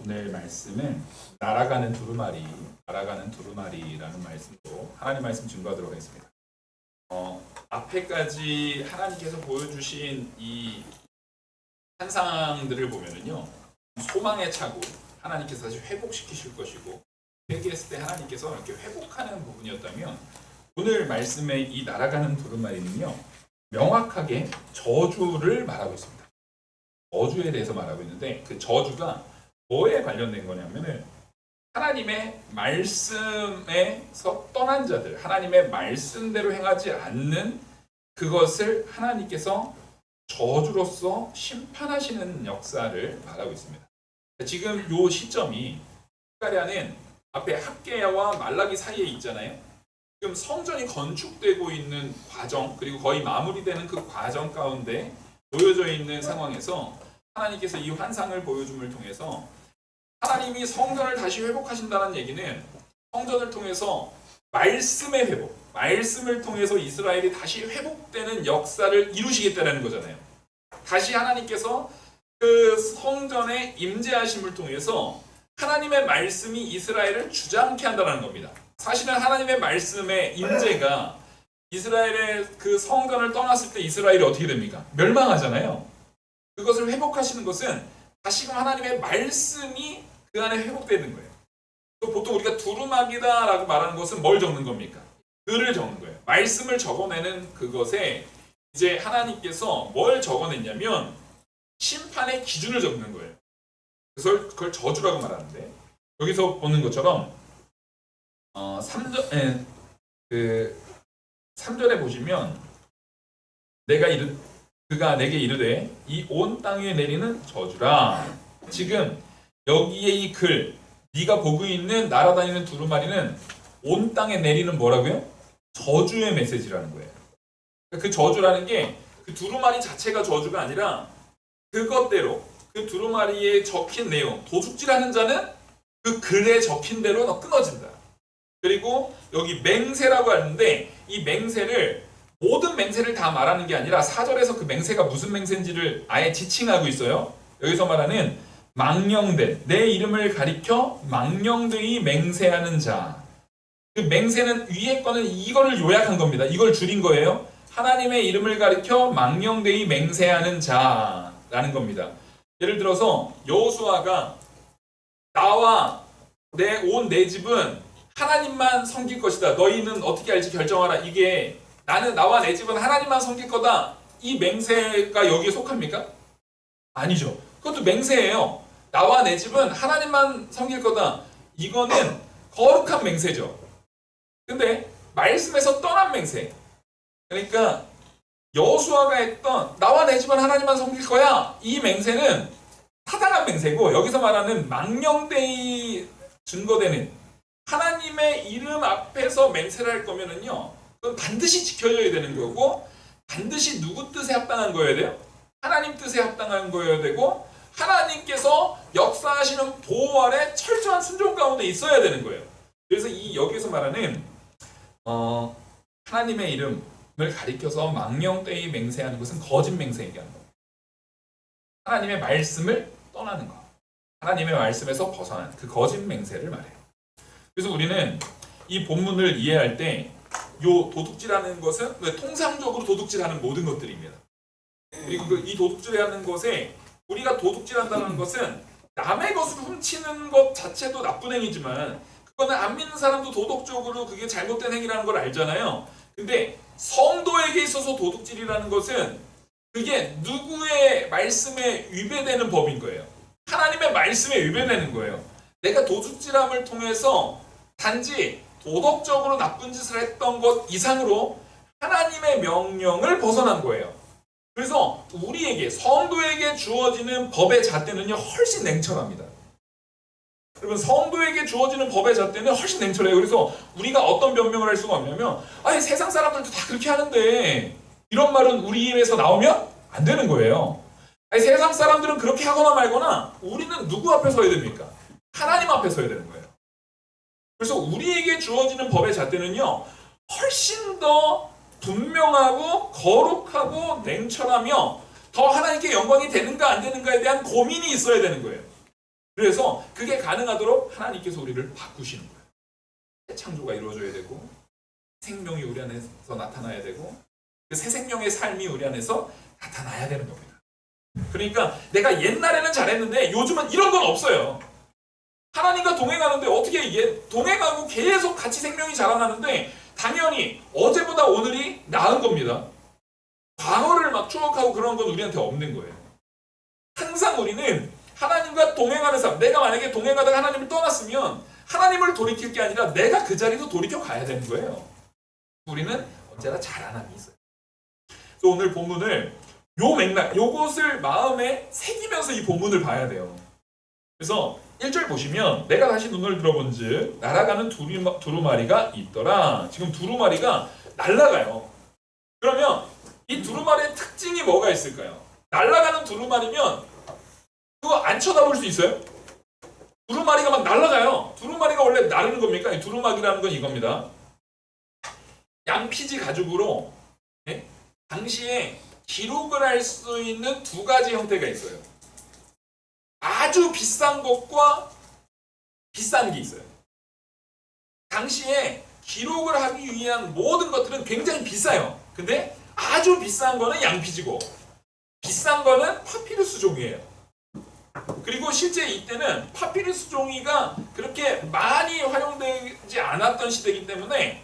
오늘 말씀은 날아가는 두루마리라는 말씀으로 하나님 말씀 증거하도록 하겠습니다. 앞에까지 하나님께서 보여주신 이 환상들을 보면은요, 소망의 차고 하나님께서 다시 회복시키실 것이고, 회개했을 때 하나님께서 이렇게 회복하는 부분이었다면, 오늘 말씀의 이 날아가는 두루마리는요, 명확하게 저주를 말하고 있습니다. 저주에 대해서 말하고 있는데, 그 저주가 뭐에 관련된 거냐면은 하나님의 말씀에서 떠난 자들, 하나님의 말씀대로 행하지 않는 그것을 하나님께서 저주로서 심판하시는 역사를 말하고 있습니다. 지금 이 시점이 스가랴는 앞에 학개야와 말라기 사이에 있잖아요. 지금 성전이 건축되고 있는 과정, 그리고 거의 마무리되는 그 과정 가운데 놓여져 있는 상황에서 하나님께서 이 환상을 보여줌을 통해서 하나님이 성전을 다시 회복하신다는 얘기는 성전을 통해서 말씀의 회복, 말씀을 통해서 이스라엘이 다시 회복되는 역사를 이루시겠다는 거잖아요. 다시 하나님께서 그 성전의 임재하심을 통해서 하나님의 말씀이 이스라엘을 주장케 한다는 겁니다. 사실은 하나님의 말씀의 임재가 이스라엘의 그 성전을 떠났을 때 이스라엘이 어떻게 됩니까? 멸망하잖아요. 그것을 회복하시는 것은 다시금 하나님의 말씀이 그 안에 회복되는 거예요. 또 보통 우리가 두루마기다라고 말하는 것은 뭘 적는 겁니까? 글을 적는 거예요. 말씀을 적어내는 그것에 이제 하나님께서 뭘 적어냈냐면 심판의 기준을 적는 거예요. 그래서 그걸 저주라고 말하는데, 여기서 보는 것처럼 3절에 보시면 그가 내게 이르되 이 온 땅에 내리는 저주라. 지금 여기에 이 글, 네가 보고 있는 날아다니는 두루마리는 온 땅에 내리는 뭐라고요? 저주의 메시지라는 거예요. 그 저주라는 게 그 두루마리 자체가 저주가 아니라 그것대로 그 두루마리에 적힌 내용, 도둑질하는 자는 그 글에 적힌 대로 너 끊어진다. 그리고 여기 맹세라고 하는데 이 맹세를 모든 맹세를 다 말하는 게 아니라 4절에서 그 맹세가 무슨 맹세인지를 아예 지칭하고 있어요. 여기서 말하는 망령된, 내 이름을 가리켜 망령되이 맹세하는 자. 그 맹세는 위에 거는 이거를 요약한 겁니다. 이걸 줄인 거예요. 하나님의 이름을 가리켜 망령되이 맹세하는 자라는 겁니다. 예를 들어서 여호수아가 나와 내 집은 하나님만 섬길 것이다. 너희는 어떻게 할지 결정하라. 이게 나와 내 집은 하나님만 섬길 거다. 이 맹세가 여기에 속합니까? 아니죠. 그것도 맹세예요. 나와 내 집은 하나님만 섬길 거다. 이거는 거룩한 맹세죠. 근데 말씀에서 떠난 맹세. 그러니까 여호수아가 했던 나와 내 집은 하나님만 섬길 거야. 이 맹세는 타당한 맹세고, 여기서 말하는 망령되이 증거되는 하나님의 이름 앞에서 맹세를 할 거면은요, 그건 반드시 지켜져야 되는 거고, 반드시 누구 뜻에 합당한 거여야 돼요? 하나님 뜻에 합당한 거여야 되고, 하나님께서 역사하시는 보호 아래 철저한 순종 가운데 있어야 되는 거예요. 그래서 여기서 말하는 하나님의 이름을 가리켜서 망령되이 맹세하는 것은 거짓 맹세 얘기하는 거예요. 하나님의 말씀을 떠나는 거, 하나님의 말씀에서 벗어난 그 거짓 맹세를 말해요. 그래서 우리는 이 본문을 이해할 때 요 도둑질하는 것은 통상적으로 도둑질하는 모든 것들입니다. 그리고 이 도둑질하는 것에 우리가 도둑질한다는 것은 남의 것을 훔치는 것 자체도 나쁜 행위지만 그거는 안 믿는 사람도 도덕적으로 그게 잘못된 행위라는 걸 알잖아요. 근데 성도에게 있어서 도둑질이라는 것은 그게 누구의 말씀에 위배되는 법인 거예요. 하나님의 말씀에 위배되는 거예요. 내가 도둑질함을 통해서 단지 도덕적으로 나쁜 짓을 했던 것 이상으로 하나님의 명령을 벗어난 거예요. 그래서 우리에게, 성도에게 주어지는 법의 잣대는요, 훨씬 냉철합니다. 여러분, 성도에게 주어지는 법의 잣대는 훨씬 냉철해요. 그래서 우리가 어떤 변명을 할 수가 없냐면, 아니 세상 사람들도 다 그렇게 하는데, 이런 말은 우리 입에서 나오면 안 되는 거예요. 아니 세상 사람들은 그렇게 하거나 말거나 우리는 누구 앞에 서야 됩니까? 하나님 앞에 서야 되는 거예요. 그래서 우리에게 주어지는 법의 잣대는요, 훨씬 더 분명하고 거룩하고 냉철하며 더 하나님께 영광이 되는가 안 되는가에 대한 고민이 있어야 되는 거예요. 그래서 그게 가능하도록 하나님께서 우리를 바꾸시는 거예요. 창조가 이루어져야 되고 생명이 우리 안에서 나타나야 되고 그 새 생명의 삶이 우리 안에서 나타나야 되는 겁니다. 그러니까 내가 옛날에는 잘했는데 요즘은 이런 건 없어요. 하나님과 동행하는데 어떻게 이게 동행하고 계속 같이 생명이 자라나는데 당연히 어제보다 오늘이 나은 겁니다. 과거를 막 추억하고 그런 건 우리한테 없는 거예요. 항상 우리는 하나님과 동행하는 삶, 내가 만약에 동행하다가 하나님을 떠났으면 하나님을 돌이킬 게 아니라 내가 그 자리로 돌이켜 가야 되는 거예요. 우리는 언제나 자라남이 있어요. 그래서 오늘 본문을 요 맥락, 요것을 마음에 새기면서 이 본문을 봐야 돼요. 그래서 1절 보시면 내가 다시 눈을 들어본 즉 날아가는 두루마리가 있더라. 지금 두루마리가 날아가요. 그러면 이 두루마리의 특징이 뭐가 있을까요? 날아가는 두루마리면 그거 안 쳐다볼 수 있어요? 두루마리가 막 날아가요. 두루마리가 원래 나르는 겁니까? 두루마기라는 건 이겁니다. 양피지 가죽으로 당시에 기록을 할 수 있는 두 가지 형태가 있어요. 아주 비싼 것과 비싼 게 있어요. 당시에 기록을 하기 위한 모든 것들은 굉장히 비싸요. 근데 아주 비싼 거는 양피지고 비싼 거는 파피루스 종이에요. 그리고 실제 이때는 파피루스 종이가 그렇게 많이 활용되지 않았던 시대이기 때문에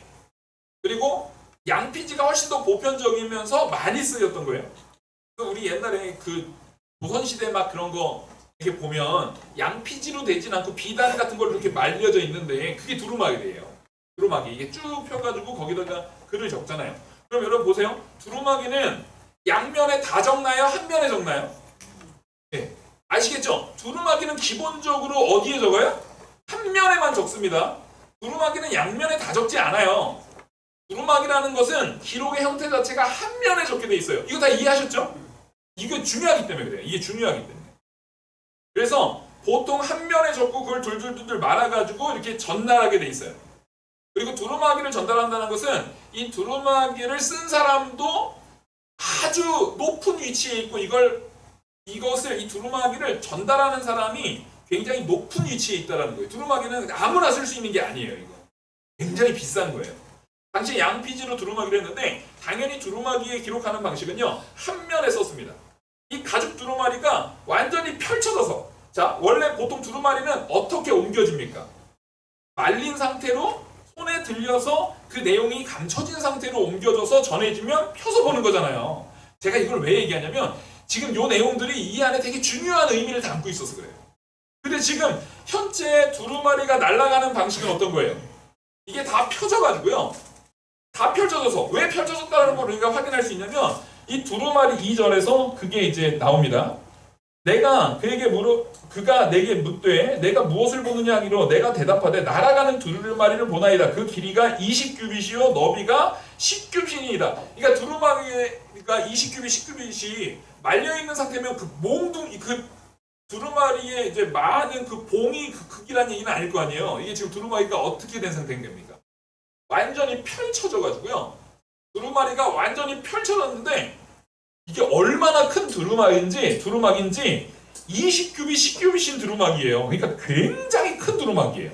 그리고 양피지가 훨씬 더 보편적이면서 많이 쓰였던 거예요. 우리 옛날에 그 조선시대 막 그런 거 이렇게 보면 양피지로 되진 않고 비단 같은 걸로 이렇게 말려져 있는데 그게 두루마기예요. 두루마기 이게 쭉 펴가지고 거기다가 글을 적잖아요. 그럼 여러분 보세요. 두루마기는 양면에 다 적나요? 한 면에 적나요? 네. 아시겠죠? 두루마기는 기본적으로 어디에 적어요? 한 면에만 적습니다. 두루마기는 양면에 다 적지 않아요. 두루마기라는 것은 기록의 형태 자체가 한 면에 적게 돼 있어요. 이거 다 이해하셨죠? 이거 중요하기 때문에 그래요. 이게 중요하기 때문에. 그래서 보통 한 면에 적고 그걸 둘둘둘 말아가지고 이렇게 전달하게 돼 있어요. 그리고 두루마기를 전달한다는 것은 이 두루마기를 쓴 사람도 아주 높은 위치에 있고 이것을 이 두루마기를 전달하는 사람이 굉장히 높은 위치에 있다는 거예요. 두루마기는 아무나 쓸 수 있는 게 아니에요. 이거 굉장히 비싼 거예요. 당시 양피지로 두루마기를 했는데 당연히 두루마기에 기록하는 방식은요 한 면에 썼습니다. 이 가죽 두루마리가 완전히 펼쳐져서 자 원래 보통 두루마리는 어떻게 옮겨집니까? 말린 상태로 손에 들려서 그 내용이 감춰진 상태로 옮겨져서 전해지면 펴서 보는 거잖아요. 제가 이걸 왜 얘기하냐면 지금 이 내용들이 이 안에 되게 중요한 의미를 담고 있어서 그래요. 근데 지금 현재 두루마리가 날아가는 방식은 어떤 거예요? 이게 다 펴져가지고요. 다 펼쳐져서 왜 펼쳐졌다는 걸 우리가 확인할 수 있냐면 이 두루마리 2절에서 그게 이제 나옵니다. 내가 그가 내게 묻되 내가 무엇을 보느냐 하기로 내가 대답하되 날아가는 두루마리를 보나이다. 그 길이가 20규빗이요 너비가 10규빗이니이다. 그러니까 두루마리가 20규빗 10규빗이 말려 있는 상태면 그 몽둥이 그 두루마리의 이제 많은 그 봉이 그 크기라는 얘기는 아닐 거 아니에요. 이게 지금 두루마리가 어떻게 된 상태인 겁니까? 완전히 펼쳐져 가지고요. 두루마리가 완전히 펼쳐졌는데 이게 얼마나 큰 두루마기인지 20규빗, 10규빗인 두루마기예요. 그러니까 굉장히 큰 두루마기예요.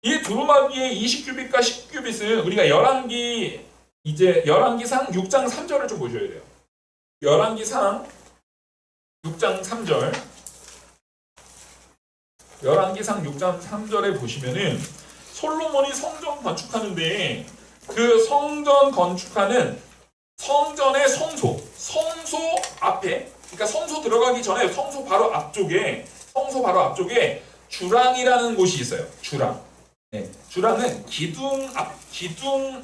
이 두루마기의 20규빗과 10규빗은 우리가 열왕기상 6장 3절을 좀 보셔야 돼요. 열왕기상 6장 3절. 열왕기상 6장 3절에 보시면은 솔로몬이 성전 건축하는데 그 성전 건축하는 성전의 성소 앞에 그러니까 성소 들어가기 전에 성소 바로 앞쪽에 주랑이라는 곳이 있어요. 주랑. 네, 주랑은 기둥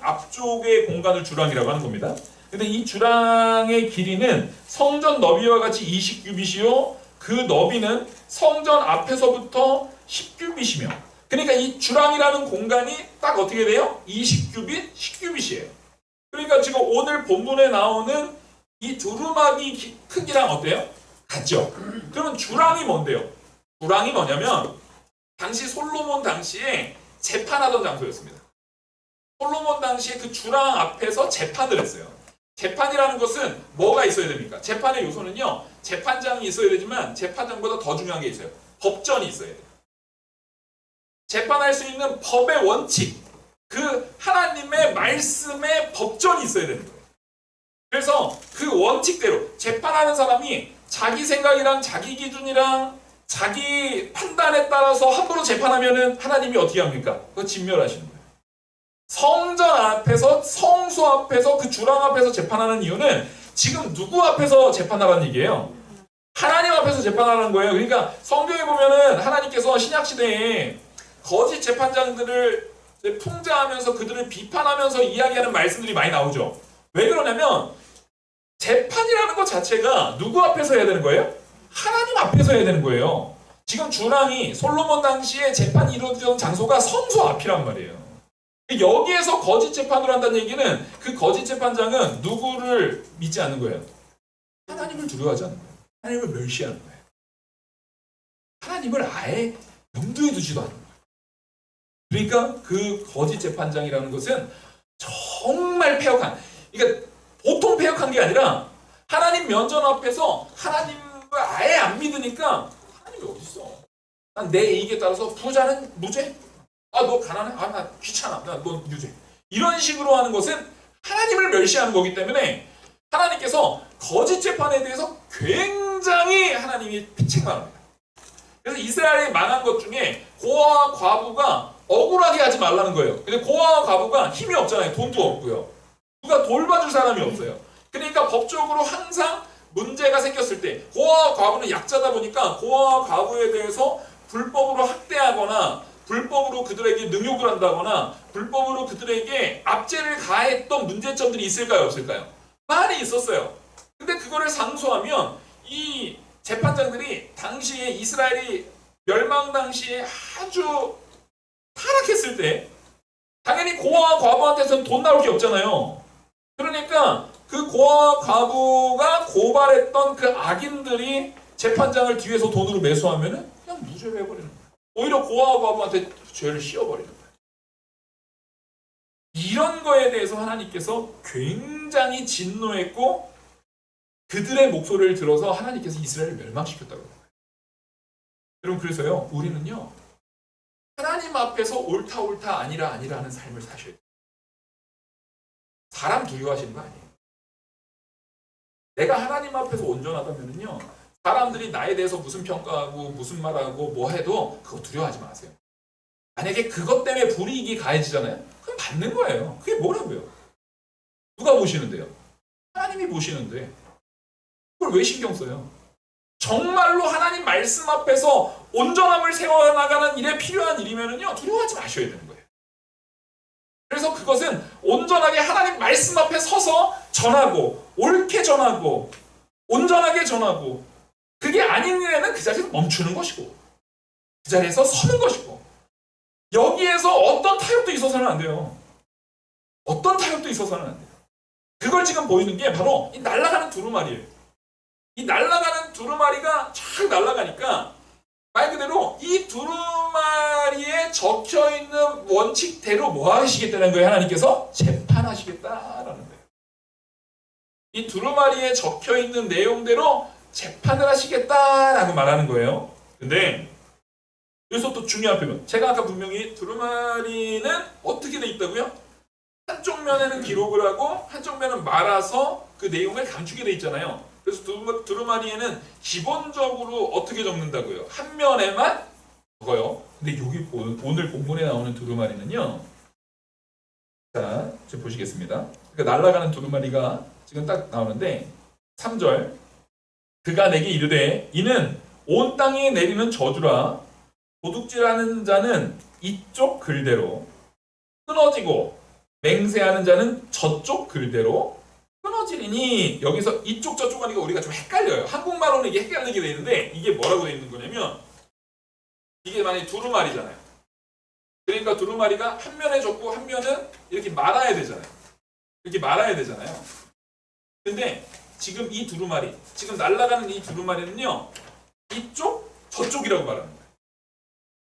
앞쪽의 공간을 주랑이라고 하는 겁니다. 근데 이 주랑의 길이는 성전 너비와 같이 20규빗이요. 그 너비는 성전 앞에서부터 10규빗이며 그러니까 이 주랑이라는 공간이 딱 어떻게 돼요? 20규빗, 10규빗이에요. 그러니까 지금 오늘 본문에 나오는 이 두루마기 크기랑 어때요? 같죠? 그러면 주랑이 뭔데요? 주랑이 뭐냐면 당시 솔로몬 당시에 재판하던 장소였습니다. 솔로몬 당시에 그 주랑 앞에서 재판을 했어요. 재판이라는 것은 뭐가 있어야 됩니까? 재판의 요소는요. 재판장이 있어야 되지만 재판장보다 더 중요한 게 있어요. 법전이 있어야 돼요. 재판할 수 있는 법의 원칙, 그 하나님의 말씀의 법전이 있어야 되는 거예요. 그래서 그 원칙대로 재판하는 사람이 자기 생각이랑 자기 기준이랑 자기 판단에 따라서 함부로 재판하면은 하나님이 어떻게 합니까? 그거 진멸하시는 거예요. 성전 앞에서, 성소 앞에서, 그 주랑 앞에서 재판하는 이유는 지금 누구 앞에서 재판하라는 얘기예요? 하나님 앞에서 재판하는 거예요. 그러니까 성경에 보면은 하나님께서 신약시대에 거짓 재판장들을 풍자하면서 그들을 비판하면서 이야기하는 말씀들이 많이 나오죠. 왜 그러냐면 재판이라는 것 자체가 누구 앞에서 해야 되는 거예요? 하나님 앞에서 해야 되는 거예요. 지금 주랑이 솔로몬 당시에 재판이 이루어지던 장소가 성소 앞이란 말이에요. 여기에서 거짓 재판을 한다는 얘기는 그 거짓 재판장은 누구를 믿지 않는 거예요? 하나님을 두려워하지 않는 거예요. 하나님을 멸시하는 거예요. 하나님을 아예 염두에 두지도 않는 거예요. 그러니까 그 거짓 재판장이라는 것은 정말 패역한, 그러니까 보통 패역한 게 아니라 하나님 면전 앞에서 하나님을 아예 안 믿으니까 하나님이 어디 있어? 난 내 이익에 따라서 부자는 무죄? 아, 너 가난해? 아, 나 귀찮아. 너 유죄. 이런 식으로 하는 것은 하나님을 멸시하는 거기 때문에 하나님께서 거짓 재판에 대해서 굉장히 하나님이 책망합니다. 그래서 이스라엘이 망한 것 중에 고아와 과부가 억울하게 하지 말라는 거예요. 근데 고아와 과부가 힘이 없잖아요. 돈도 없고요. 누가 돌봐줄 사람이 없어요. 그러니까 법적으로 항상 문제가 생겼을 때 고아와 과부는 약자다 보니까 고아와 과부에 대해서 불법으로 학대하거나 불법으로 그들에게 능욕을 한다거나 불법으로 그들에게 압제를 가했던 문제점들이 있을까요? 없을까요? 많이 있었어요. 근데 그거를 상소하면 이 재판장들이 당시에 이스라엘이 멸망 당시에 아주 타락했을 때 당연히 고아와 과부한테서는 돈 나올 게 없잖아요. 그러니까 그 고아와 과부가 고발했던 그 악인들이 재판장을 뒤에서 돈으로 매수하면은 그냥 무죄로 해버리는 거예요. 오히려 고아와 과부한테 죄를 씌워버리는 거예요. 이런 거에 대해서 하나님께서 굉장히 진노했고 그들의 목소리를 들어서 하나님께서 이스라엘을 멸망시켰다고 해요. 여러분, 그래서요, 우리는요 하나님 앞에서 옳다 아니라 하는 삶을 사셔야 돼요. 사람 두려워하시는 거 아니에요. 내가 하나님 앞에서 온전하다면요 사람들이 나에 대해서 무슨 평가하고 무슨 말하고 뭐 해도 그거 두려워하지 마세요. 만약에 그것 때문에 불이익이 가해지잖아요. 그럼 받는 거예요. 그게 뭐라고요? 누가 보시는데요? 하나님이 보시는데 그걸 왜 신경 써요? 정말로 하나님 말씀 앞에서 온전함을 세워나가는 일에 필요한 일이면요 두려워하지 마셔야 되는 거예요. 그래서 그것은 온전하게 하나님 말씀 앞에 서서 전하고 옳게 전하고 온전하게 전하고 그게 아닌 일에는 그 자리에서 멈추는 것이고 그 자리에서 서는 것이고 여기에서 어떤 타협도 있어서는 안 돼요. 어떤 타협도 있어서는 안 돼요. 그걸 지금 보이는 게 바로 이 날아가는 두루마리예요. 이 날아가는 두루마리가 쫙 날아가니까 말 그대로 이 두루마리에 적혀있는 원칙대로 뭐 하시겠다는 거예요? 하나님께서 재판하시겠다라는 거예요. 이 두루마리에 적혀있는 내용대로 재판을 하시겠다라고 말하는 거예요. 근데 여기서 또 중요한 표현. 제가 아까 분명히 두루마리는 어떻게 돼 있다고요? 한쪽 면에는 기록을 하고 한쪽 면은 말아서 그 내용을 감추게 돼 있잖아요. 그래서 두루마리에는 기본적으로 어떻게 적는다고요? 한 면에만 적어요. 근데 여기 오늘 본문에 나오는 두루마리는요. 자, 지금 보시겠습니다. 그러니까 날아가는 두루마리가 지금 딱 나오는데 3절 그가 내게 이르되 이는 온 땅에 내리는 저주라 도둑질하는 자는 이쪽 글대로 끊어지고 맹세하는 자는 저쪽 글대로 끊어지리니 여기서 이쪽 저쪽 하니까 우리가 좀 헷갈려요. 한국말로는 이게 헷갈리게 돼 있는데 이게 뭐라고 돼 있는 거냐면 이게 만약에 두루마리잖아요. 그러니까 두루마리가 한 면에 적고 한 면은 이렇게 말아야 되잖아요. 이렇게 말아야 되잖아요. 근데 지금 이 두루마리, 지금 날아가는 이 두루마리는요 이쪽 저쪽이라고 말하는 거예요.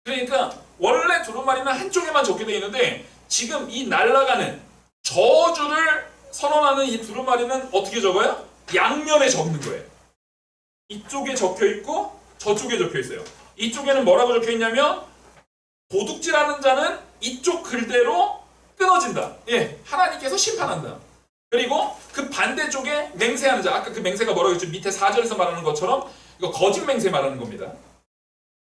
그러니까 원래 두루마리는 한쪽에만 적게 돼 있는데 지금 이 날아가는 저주를 선언하는 이 두루마리는 어떻게 적어요? 양면에 적는 거예요. 이쪽에 적혀 있고 저쪽에 적혀 있어요. 이쪽에는 뭐라고 적혀 있냐면 도둑질하는 자는 이쪽 글대로 끊어진다. 예, 하나님께서 심판한다. 그리고 그 반대쪽에 맹세하는 자, 아까 그 맹세가 뭐라고 했죠? 밑에 4절에서 말하는 것처럼 이거 거짓 맹세 말하는 겁니다.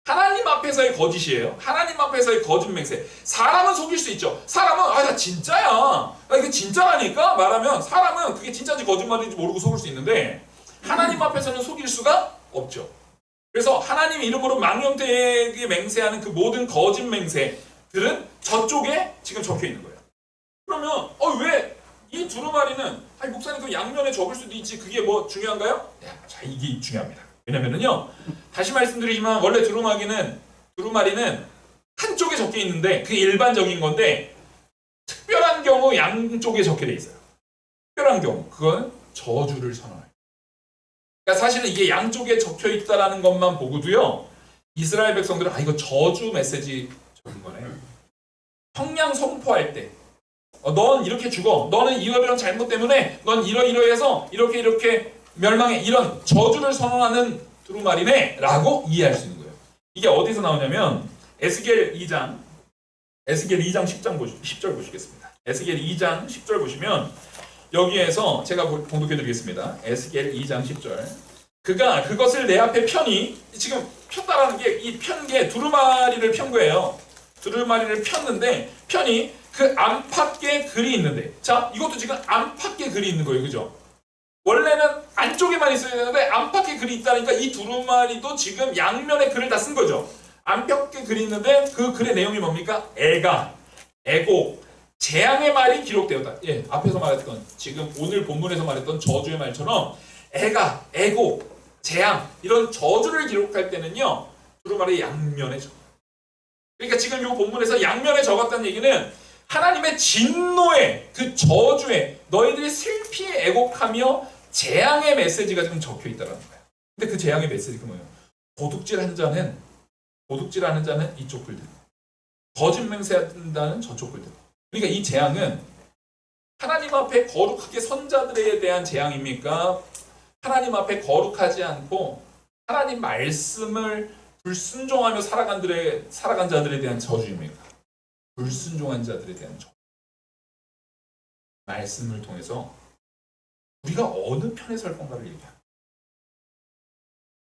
하나님 앞에서의 거짓이에요. 하나님 앞에서의 거짓 맹세. 사람은 속일 수 있죠. 사람은 나 진짜야. 이게 진짜라니까 말하면 사람은 그게 진짜인지 거짓말인지 모르고 속을 수 있는데 하나님 앞에서는 속일 수가 없죠. 그래서 하나님 이름으로 망령되게 맹세하는 그 모든 거짓 맹세들은 저쪽에 지금 적혀 있는 거예요. 그러면 왜 이 두루마리는 목사님 그 양면에 적을 수도 있지 그게 뭐 중요한가요? 자, 이게 중요합니다. 왜냐면은요, 다시 말씀드리지만 원래 두루마리는 한쪽에 적혀 있는데 그게 일반적인 건데 특별한 경우 양쪽에 적혀 돼 있어요. 특별한 경우 그건 저주를 선언해요. 그러니까 사실은 이게 양쪽에 적혀 있다라는 것만 보고도요, 이스라엘 백성들은 이거 저주 메시지 적은 거네. 형량 선포할 때 넌 이렇게 죽어. 너는 이런 잘못 때문에 넌 이러이러해서 이렇게 멸망해. 이런 저주를 선언하는 두루마리네 라고 이해할 수 있는 거예요. 이게 어디서 나오냐면 에스겔 2장 10절 보시겠습니다. 에스겔 2장 10절 보시면 여기에서 제가 봉독해 드리겠습니다. 에스겔 2장 10절. 그가 그것을 내 앞에 펴니, 지금 폈다라는 게 이 편 게 두루마리를 편 거예요. 두루마리를 폈는데 편이 그 안팎에 글이 있는데, 자, 이것도 지금 안팎에 글이 있는 거예요. 그죠? 원래는 안쪽에만 있어야 되는데 안팎에 글이 있다니까 이 두루마리도 지금 양면에 글을 다 쓴 거죠. 안팎에 글이 있는데 그 글의 내용이 뭡니까? 애가, 애곡, 재앙의 말이 기록되었다. 예, 앞에서 말했던, 지금 오늘 본문에서 말했던 저주의 말처럼 애가, 애곡, 재앙, 이런 저주를 기록할 때는요, 두루마리 양면에 적어요. 그러니까 지금 이 본문에서 양면에 적었다는 얘기는 하나님의 진노의 그 저주에 너희들이 슬피 애곡하며 재앙의 메시지가 지금 적혀 있다는 거예요. 근데 그 재앙의 메시지가 뭐예요? 도둑질하는 자는 이쪽 글들, 거짓 맹세한다는 저쪽 글들. 그러니까 이 재앙은 하나님 앞에 거룩하게 선 자들에 대한 재앙입니까? 하나님 앞에 거룩하지 않고 하나님 말씀을 불순종하며 살아간 자들에 대한 저주입니까? 불순종한 자들에 대한 저주. 말씀을 통해서 우리가 어느 편에 설 건가를 얘기합니다.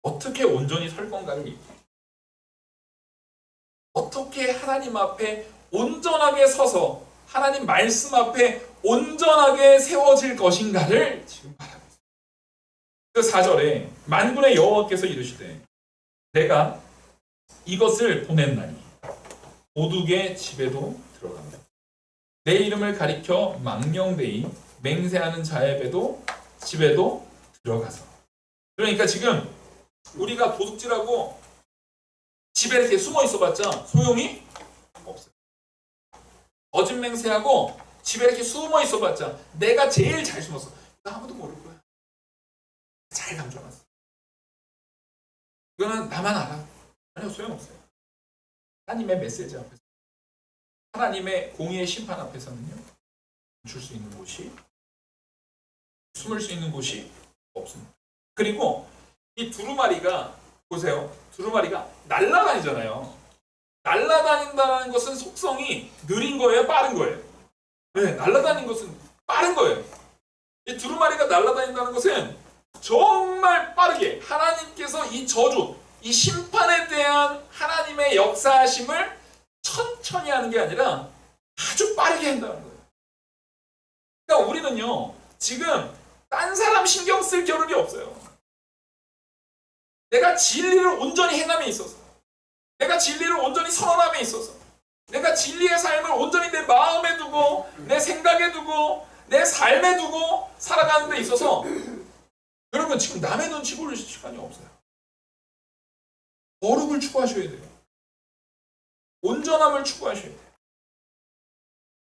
어떻게 온전히 설 건가를 얘기합니다. 어떻게 하나님 앞에 온전하게 서서 하나님 말씀 앞에 온전하게 세워질 것인가를 지금 말하고 있습니다. 그 4절에 만군의 여호와께서 이르시되 내가 이것을 보냈나니 도둑의 집에도 들어갑니다. 내 이름을 가리켜 망령되이 맹세하는 자의 집에도 들어가서. 그러니까 지금 우리가 도둑질하고 집에 이렇게 숨어 있어봤자 소용이 없어요. 거짓 맹세하고 집에 이렇게 숨어 있어봤자 내가 제일 잘 숨었어. 아무도 모를 거야. 잘 감춰놨어. 이거는 나만 알아. 아니요, 소용없어요. 하나님의 메시지 앞에서, 하나님의 공의의 심판 앞에서는요, 멈출 수 있는 곳이, 숨을 수 있는 곳이 없습니다. 그리고 이 두루마리가, 보세요. 두루마리가 날아다니잖아요. 날아다닌다는 것은 속성이 느린 거예요? 빠른 거예요? 네, 날아다니는 것은 빠른 거예요. 이 두루마리가 날아다닌다는 것은 정말 빠르게 하나님께서 이 저주, 이 심판에 대한 하나님의 역사하심을 천천히 하는 게 아니라 아주 빠르게 한다는 거예요. 그러니까 우리는요, 지금 딴 사람 신경 쓸 겨를이 없어요. 내가 진리를 온전히 행함에 있어서, 내가 진리를 온전히 선언함에 있어서, 내가 진리의 삶을 온전히 내 마음에 두고, 내 생각에 두고, 내 삶에 두고 살아가는 데 있어서 여러분 지금 남의 눈치 볼 시간이 없어요. 거룩을 추구하셔야 돼요. 온전함을 추구하셔야 돼요.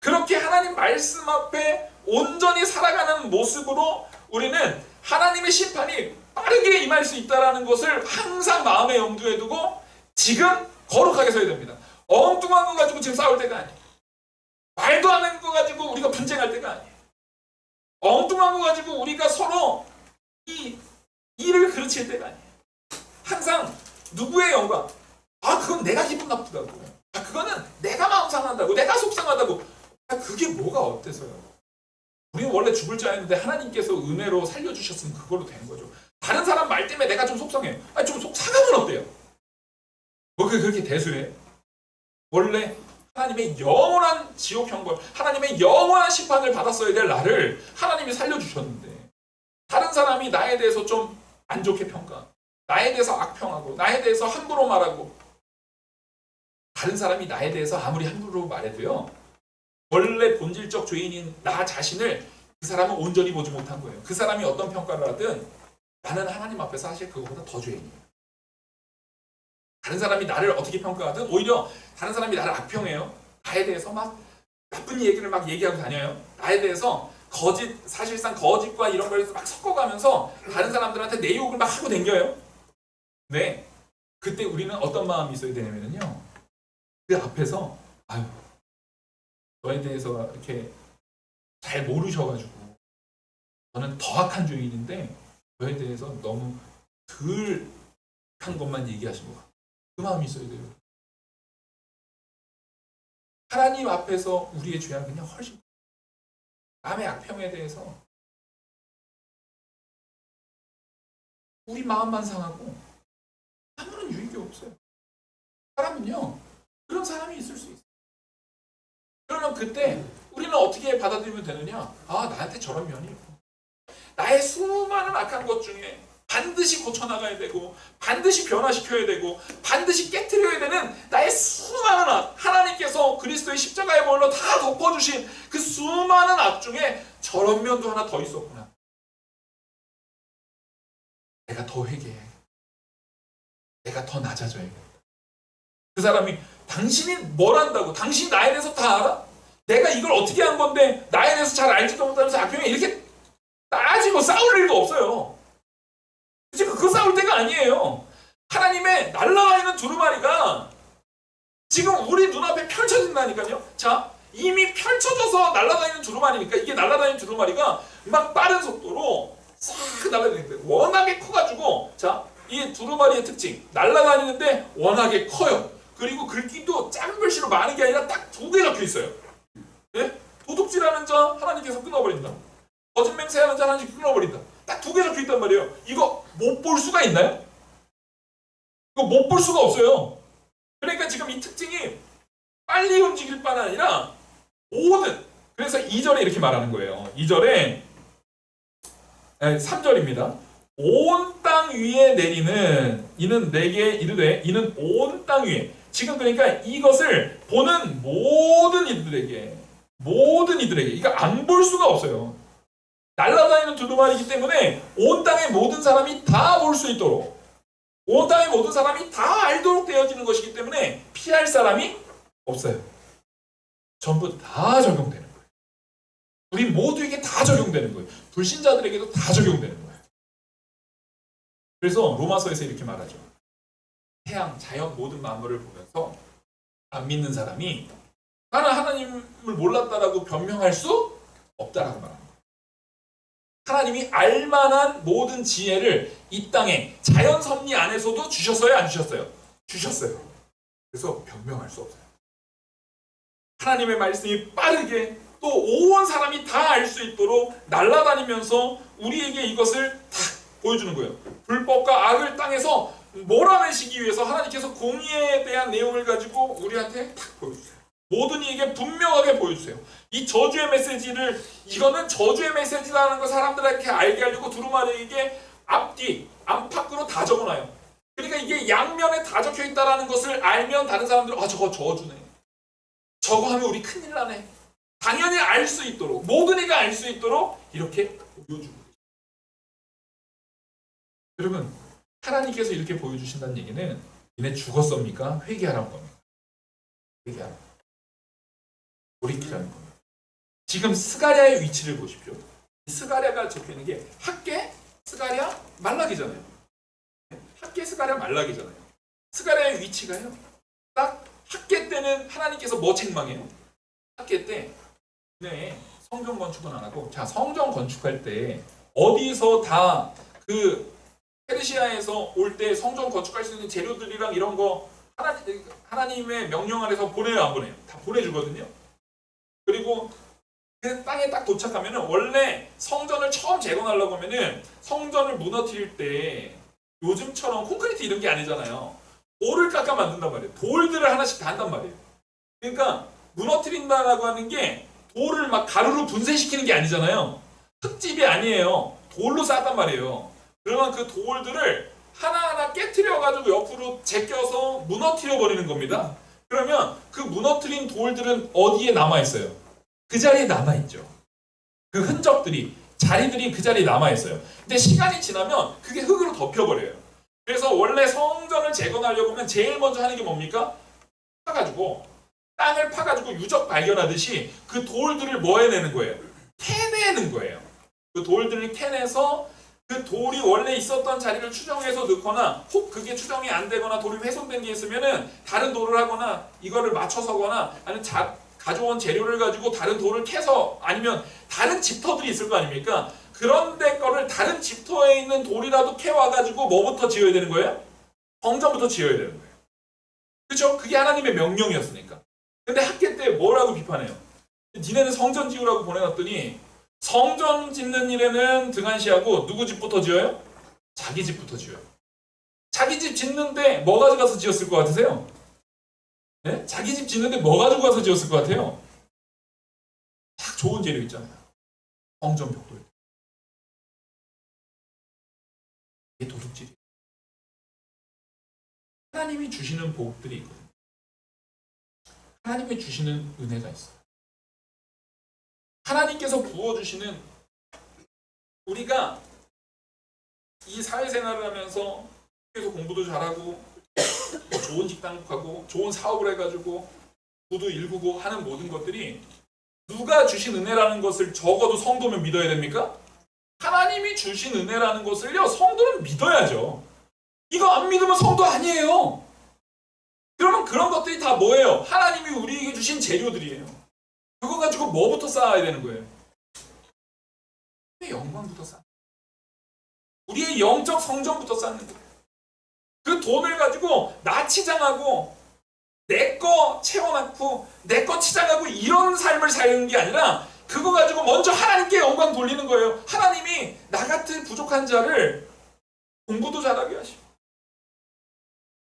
그렇게 하나님 말씀 앞에 온전히 살아가는 모습으로 우리는 하나님의 심판이 빠르게 임할 수 있다는 것을 항상 마음에 염두에 두고 지금 거룩하게 서야 됩니다. 엉뚱한 거 가지고 지금 싸울 때가 아니에요. 말도 안 되는 거 가지고 우리가 분쟁할 때가 아니에요. 엉뚱한 거 가지고 우리가 서로 이 일을 그르칠 때가 아니에요. 항상 누구의 영광, 아 그건 내가 기분 나쁘다고. 아 그거는 내가 마음 상한다고. 내가 속상하다고. 아 그게 뭐가 어때서요? 우리는 원래 죽을 자였는데 하나님께서 은혜로 살려주셨으면 그걸로 된 거죠. 다른 사람 말 때문에 내가 좀 속상해. 아니 좀 속상하면 어때요? 뭐 그렇게 대수해? 원래 하나님의 영원한 지옥 형벌, 하나님의 영원한 심판을 받았어야 될 나를 하나님이 살려주셨는데 다른 사람이 나에 대해서 좀 안 좋게 평가, 나에 대해서 악평하고 나에 대해서 함부로 말하고, 다른 사람이 나에 대해서 아무리 함부로 말해도요 원래 본질적 죄인인 나 자신을 그 사람은 온전히 보지 못한 거예요. 그 사람이 어떤 평가를 하든 나는 하나님 앞에서 사실 그거보다 더 죄인이에요. 다른 사람이 나를 어떻게 평가하든 오히려 다른 사람이 나를 악평해요. 나에 대해서 막 나쁜 얘기를 막 얘기하고 다녀요. 나에 대해서 거짓, 사실상 거짓과 이런 걸 막 섞어가면서 다른 사람들한테 내 욕을 막 하고 댕겨요. 네, 그때 우리는 어떤 마음이 있어야 되냐면요, 그 앞에서 아유 너에 대해서 이렇게 잘 모르셔가지고 저는 더 악한 죄인인데 너에 대해서 너무 덜 한 것만 얘기하신 것 같아요. 그 마음이 있어야 돼요. 하나님 앞에서 우리의 죄악은요 훨씬 남의 악평에 대해서 우리 마음만 상하고 아무런 유익이 없어요. 사람은요 그런 사람이 있을 수 있어요. 그러면 그때 우리는 어떻게 받아들이면 되느냐? 아 나한테 저런 면이 있고 나의 수많은 악한 것 중에 반드시 고쳐나가야 되고 반드시 변화시켜야 되고 반드시 깨트려야 되는 나의 수많은 악, 하나님께서 그리스도의 십자가의 보혈로 다 덮어주신 그 수많은 악 중에 저런 면도 하나 더 있었구나. 내가 더 회개해. 내가 더 낮아져야겠다. 그 사람이 당신이 뭘 안다고? 당신 나에 대해서 다 알아? 내가 이걸 어떻게 한 건데 나에 대해서 잘 알지도 못하면서 악평에 이렇게 따지고 싸울 일도 없어요. 지금 그거 싸울 때가 아니에요. 하나님의 날아가 있는 두루마리가 지금 우리 눈앞에 펼쳐진다니까요. 자, 이미 펼쳐져서 날아다니는 두루마리니까 이게 날아다니는 두루마리가 막 빠른 속도로 싹 날아다니는데 워낙에 커가지고, 자, 이 두루마리의 특징, 날아다니는데 워낙에 커요. 그리고 글귀도 작은 글씨로 많은 게 아니라 딱 2개 적혀 있어요. 네? 도둑질하는 자 하나님께서 끊어버린다. 거짓 맹세하는 자 하나님께서 끊어버린다. 딱 2개 적혀 있단 말이에요. 이거 못 볼 수가 있나요? 이거 못 볼 수가 없어요. 그러니까 지금 이 특징이 빨리 움직일 뿐 아니라 모든, 그래서 2절에 이렇게 말하는 거예요. 2절에 3절입니다. 온 땅 위에 내리는 이는 내게 이르되 이는 온 땅 위에, 지금 그러니까 이것을 보는 모든 이들에게 이거 안 볼 수가 없어요. 날아다니는 두루마리이기 때문에 온 땅의 모든 사람이 다 볼 수 있도록, 온 땅의 모든 사람이 다 알도록 되어지는 것이기 때문에 피할 사람이 없어요. 전부 다 적용되는 거예요. 우리 모두에게 다 적용되는 거예요. 불신자들에게도 다 적용되는 거예요. 그래서 로마서에서 이렇게 말하죠. 태양, 자연 모든 만물을 보면서 안 믿는 사람이 나는 하나님을 몰랐다라고 변명할 수 없다라고 말합니다. 하나님이 알만한 모든 지혜를 이 땅에 자연 섭리 안에서도 주셨어요? 안 주셨어요? 주셨어요. 그래서 변명할 수 없어요. 하나님의 말씀이 빠르게 또 온 사람이 다 알 수 있도록 날아다니면서 우리에게 이것을 다 보여주는 거예요. 불법과 악을 땅에서 몰아내시기 위해서 하나님께서 공의에 대한 내용을 가지고 우리한테 딱 보여주세요. 모든 이에게 분명하게 보여주세요. 이 저주의 메시지를, 이거는 저주의 메시지라는 거 사람들에게 알게 하려고 두루마리에게 앞뒤, 안팎으로 다 적어놔요. 그러니까 이게 양면에 다 적혀있다는 것을 알면 다른 사람들은 아 저거 저주네, 저거 하면 우리 큰일 나네, 당연히 알 수 있도록, 모든 이가 알 수 있도록 이렇게 보여주고. 여러분, 하나님께서 이렇게 보여주신다는 얘기는 니네 죽었습니까? 회개하라는 겁니다. 회개하라. 돌이키라는 겁니다. 지금 스가랴의 위치를 보십시오. 스가랴가 적혀있는 게 학계, 스가랴, 말라기잖아요. 학계, 스가랴, 말라기잖아요. 스가랴의 위치가요, 딱 학계 때는 하나님께서 뭐 책망해요? 학계 때 네, 성전 건축은 안 하고, 자, 성전 건축할 때 어디서 다 그 페르시아에서 올 때 성전 건축할 수 있는 재료들이랑 이런 거 하나님의 명령 아래서 보내요, 안 보내요? 다 보내주거든요. 그리고 그 땅에 딱 도착하면은 원래 성전을 처음 재건하려고 하면은 성전을 무너뜨릴 때 요즘처럼 콘크리트 이런 게 아니잖아요. 돌을 깎아 만든단 말이에요. 돌들을 하나씩 다 한단 말이에요. 그러니까 무너뜨린다라고 하는 게 돌을 막 가루로 분쇄시키는 게 아니잖아요. 흙집이 아니에요. 돌로 쌓았단 말이에요. 그러면 그 돌들을 하나하나 깨트려가지고 옆으로 제껴서 무너뜨려 버리는 겁니다. 그러면 그 무너뜨린 돌들은 어디에 남아있어요? 그 자리에 남아있죠. 그 흔적들이, 자리들이 그 자리에 남아있어요. 근데 시간이 지나면 그게 흙으로 덮여버려요. 그래서 원래 성전을 재건하려고 하면 제일 먼저 하는 게 뭡니까? 파가지고, 땅을 파가지고 유적 발견하듯이 그 돌들을 뭐 해내는 거예요? 캐내는 거예요. 그 돌들을 캐내서 그 돌이 원래 있었던 자리를 추정해서 넣거나, 혹 그게 추정이 안 되거나 돌이 훼손된 게 있으면은 다른 돌을 하거나 이거를 맞춰서거나, 아니면 가져온 재료를 가지고 다른 돌을 캐서, 아니면 다른 집터들이 있을 거 아닙니까? 그런 데 거를 다른 집터에 있는 돌이라도 캐와가지고 뭐부터 지어야 되는 거예요? 성전부터 지어야 되는 거예요. 그렇죠? 그게 하나님의 명령이었으니까. 근데 학계 때 뭐라고 비판해요? 니네는 성전 지으라고 보내놨더니 성전 짓는 일에는 등한시하고 누구 집부터 지어요? 자기 집부터 지어요. 자기 집 짓는데 뭐 가져가서 지었을 것 같으세요? 네? 자기 집 짓는데 뭐 가지고 가서 지었을 것 같아요? 딱 좋은 재료 있잖아요. 성전 벽돌. 이게 도둑질이에요. 하나님이 주시는 복들이 있거든요. 하나님이 주시는 은혜가 있어요. 하나님께서 부어주시는, 우리가 이 사회생활을 하면서 계속 공부도 잘하고 좋은 직장 가고 좋은 사업을 해가지고 부도 일구고 하는 모든 것들이 누가 주신 은혜라는 것을 적어도 성도면 믿어야 됩니까? 하나님이 주신 은혜라는 것을요, 성도는 믿어야죠. 이거 안 믿으면 성도 아니에요. 그러면 그런 것들이 다 뭐예요? 하나님이 우리에게 주신 재료들이에요. 그거 가지고 뭐부터 쌓아야 되는 거예요? 영광부터 쌓는 거예요. 우리의 영적 성전부터 쌓는 거예요. 그 돈을 가지고 나 치장하고 내 거 채워넣고 내 거 치장하고 이런 삶을 사는 게 아니라, 그거 가지고 먼저 하나님께 영광 돌리는 거예요. 하나님이 나 같은 부족한 자를 공부도 잘하게 하시고,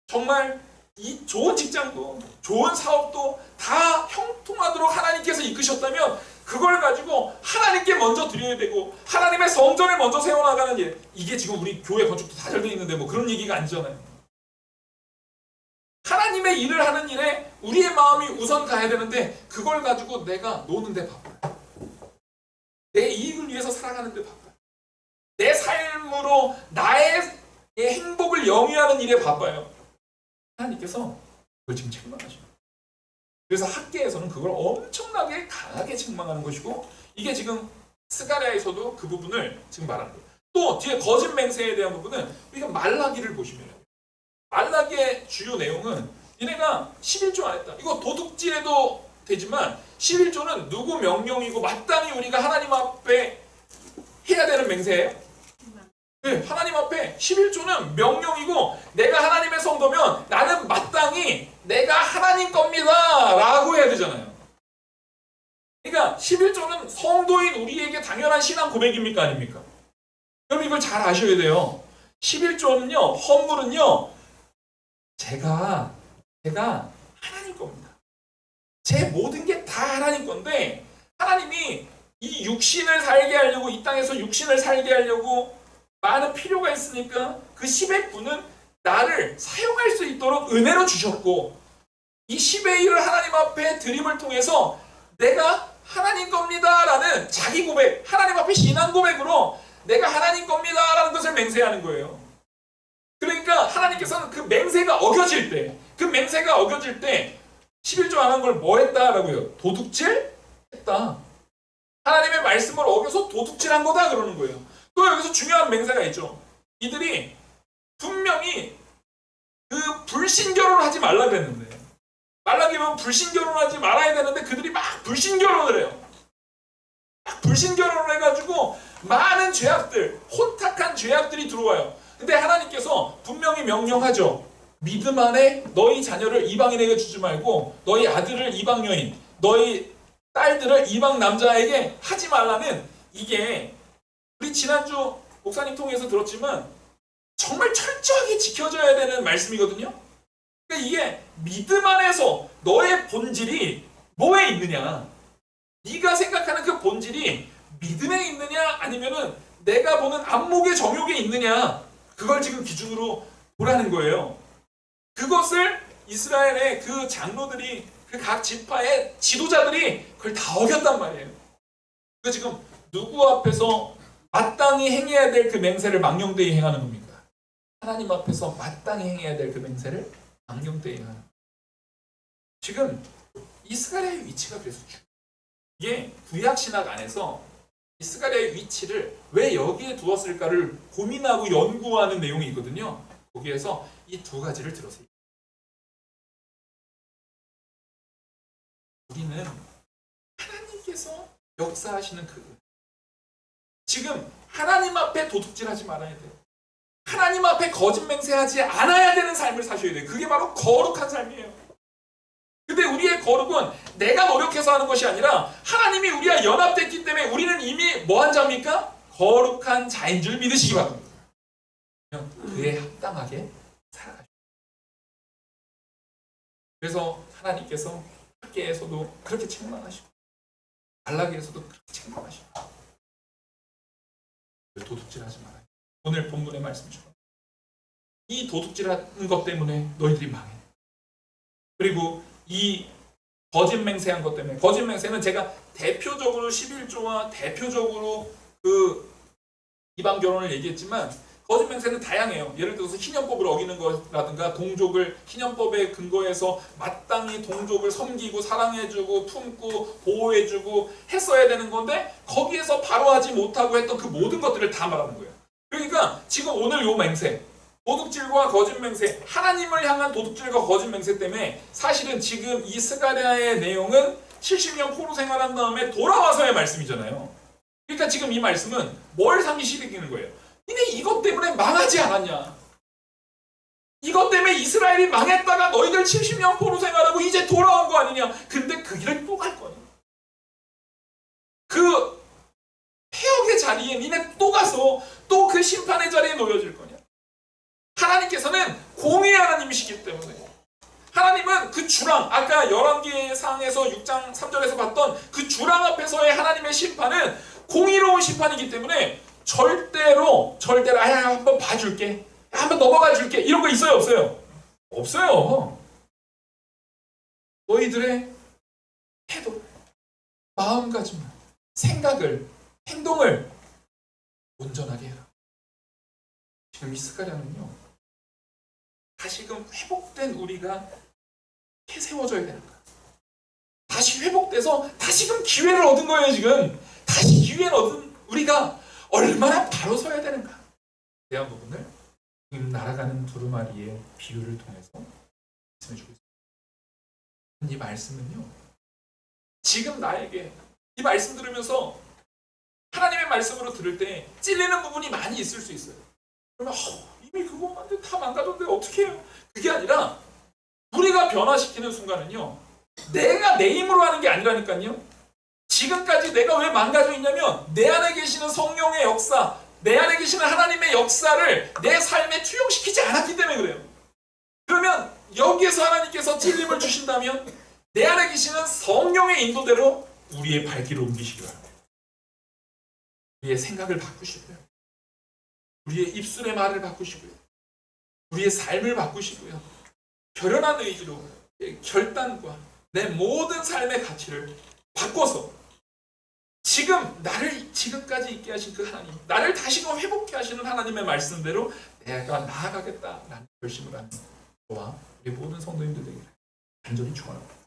정말 이 좋은 직장도 좋은 사업도 다 형통하도록 하나님께서 이끄셨다면 그걸 가지고 하나님께 먼저 드려야 되고, 하나님의 성전을 먼저 세워나가는 일. 이게 지금 우리 교회 건축도 다 잘 돼 있는데 뭐 그런 얘기가 아니잖아요. 하나님의 일을 하는 일에 우리의 마음이 우선 가야 되는데, 그걸 가지고 내가 노는데 바빠요. 내 이익을 위해서 살아가는데 바빠요. 내 삶으로 나의 행복을 영위하는 일에 바빠요. 하나님께서 그걸 지금 책망하십니다. 그래서 학계에서는 그걸 엄청나게 강하게 책망하는 것이고, 이게 지금 스가랴에서도 그 부분을 지금 말하는 거예요. 또 뒤에 거짓 맹세에 대한 부분은 우리가 말라기를 보시면, 말라기의 주요 내용은 얘네가 11조 안 했다. 이거 도둑질해도 되지만 11조는 누구 명령이고 마땅히 우리가 하나님 앞에 해야 되는 맹세예요. 네, 하나님 앞에 11조는 명령이고, 내가 하나님의 성도면 나는 마땅히 내가 하나님 겁니다 라고 해야 되잖아요. 그러니까 11조는 성도인 우리에게 당연한 신앙 고백입니까 아닙니까? 그럼 이걸 잘 아셔야 돼요. 11조는요, 헌물은요, 제가 하나님 겁니다. 제 모든 게 다 하나님 건데, 하나님이 이 육신을 살게 하려고, 이 땅에서 육신을 살게 하려고 많은 필요가 있으니까 그 10의 분은 나를 사용할 수 있도록 은혜로 주셨고, 이 10의 1을 하나님 앞에 드림을 통해서 내가 하나님 겁니다 라는 자기 고백, 하나님 앞에 신앙 고백으로 내가 하나님 겁니다 라는 것을 맹세하는 거예요. 그러니까 하나님께서는 그 맹세가 어겨질 때, 그 맹세가 어겨질 때 11조 안 한 걸 뭐 했다라고요? 도둑질 했다. 하나님의 말씀을 어겨서 도둑질한 거다 그러는 거예요. 또 여기서 중요한 맹세가 있죠. 이들이 분명히 그 불신결혼을 하지 말라 그랬는데, 말라기 보면 불신결혼하지 말아야 되는데 그들이 막 불신결혼을 해요. 막 불신결혼을 해가지고 많은 죄악들, 혼탁한 죄악들이 들어와요. 근데 하나님께서 분명히 명령하죠. 믿음 안에 너희 자녀를 이방인에게 주지 말고 너희 아들을 이방 여인, 너희 딸들을 이방 남자에게 하지 말라는, 이게 우리 지난주 목사님 통해서 들었지만 정말 철저하게 지켜져야 되는 말씀이거든요. 그러니까 이게 믿음 안에서 너의 본질이 뭐에 있느냐, 네가 생각하는 그 본질이 믿음에 있느냐 아니면은 내가 보는 안목의 정욕에 있느냐, 그걸 지금 기준으로 보라는 거예요. 그것을 이스라엘의 그 장로들이, 그 각 지파의 지도자들이 그걸 다 어겼단 말이에요. 그 지금 누구 앞에서 마땅히 행해야 될 그 맹세를 망령되이 행하는 겁니까? 하나님 앞에서 마땅히 행해야 될 그 맹세를 망령되이 행하는 겁니다. 지금 이스라엘의 위치가 그래서 이게 구약 신학 안에서 이스라엘의 위치를 왜 여기에 두었을까를 고민하고 연구하는 내용이 있거든요. 거기에서 이 두 가지를 들으세요. 우리는 하나님께서 역사하시는 그, 지금 하나님 앞에 도둑질하지 말아야 돼요. 하나님 앞에 거짓 맹세하지 않아야 되는 삶을 사셔야 돼요. 그게 바로 거룩한 삶이에요. 근데 우리의 거룩은 내가 노력해서 하는 것이 아니라 하나님이 우리와 연합됐기 때문에 우리는 이미 뭐한 자입니까? 거룩한 자인 줄 믿으시기 바랍니다. 그에 합당하게 살아가십시오. 그래서 하나님께서 학계에서도 그렇게 책망하시고 안락에서도 그렇게 책망하시고, 도둑질하지 마라. 오늘 본문의 말씀처럼 이 도둑질하는 것 때문에 너희들이 망해. 그리고 이 거짓 맹세한 것 때문에, 거짓 맹세는 제가 대표적으로 11조와 대표적으로 그 이방 결혼을 얘기했지만 거짓 맹세는 다양해요. 예를 들어서 희년법을 어기는 거라든가 동족을 희년법에 근거해서 마땅히 동족을 섬기고 사랑해주고 품고 보호해주고 했어야 되는 건데 거기에서 바로 하지 못하고 했던 그 모든 것들을 다 말하는 거예요. 그러니까 지금 오늘 요 맹세, 도둑질과 거짓 맹세, 하나님을 향한 도둑질과 거짓 맹세 때문에 사실은 지금 이 스가랴의 내용은 70년 포로 생활한 다음에 돌아와서의 말씀이잖아요. 그러니까 지금 이 말씀은 뭘 상기시키는 거예요? 니네 이것 때문에 망하지 않았냐? 이것 때문에 이스라엘이 망했다가 너희들 70년 포로 생활하고 이제 돌아온 거 아니냐? 근데 그 길을 또 갈 거냐? 그 폐역의 자리에 니네 또 가서 또 그 심판의 자리에 놓여질 거냐? 하나님께서는 공의의 하나님이시기 때문에, 하나님은 그 주랑, 아까 열왕기상에서 6장 3절에서 봤던 그 주랑 앞에서의 하나님의 심판은 공의로운 심판이기 때문에 절대로 한번 봐줄게, 한번 넘어가 줄게, 이런 거 있어요 없어요? 없어요. 너희들의 태도, 마음가짐, 생각을, 행동을 온전하게 해라. 지금 이 스가랴는요, 다시금 회복된 우리가 이렇게 세워져야 되는 거야. 다시 회복돼서 다시금 기회를 얻은 거예요. 지금 다시 기회를 얻은 우리가 얼마나 바로 서야 되는가, 대한 부분을 지금 날아가는 두루마리의 비유를 통해서 말씀해주고 있습니다. 이 말씀은요, 지금 나에게 이 말씀 들으면서 하나님의 말씀으로 들을 때 찔리는 부분이 많이 있을 수 있어요. 그러면 이미 그거 다 망가졌는데 어떻게 해요? 그게 아니라 우리가 변화시키는 순간은요, 내가 내 힘으로 하는 게 아니라니까요. 지금까지 내가 왜 망가져 있냐면 내 안에 계시는 성령의 역사, 내 안에 계시는 하나님의 역사를 내 삶에 투영시키지 않았기 때문에 그래요. 그러면 여기에서 하나님께서 찔림을 주신다면 내 안에 계시는 성령의 인도대로 우리의 발길을 옮기시기 바랍니다. 우리의 생각을 바꾸시고요, 우리의 입술의 말을 바꾸시고요, 우리의 삶을 바꾸시고요, 결연한 의지로 결단과 내 모든 삶의 가치를 바꿔서 지금 나를 지금까지 있게 하신 그 하나님, 나를 다시금 회복케 하시는 하나님의 말씀대로 내가 나아가겠다라는 결심을 하는 저와 우리 모든 성도님들 되기를 간절히 축원합니다.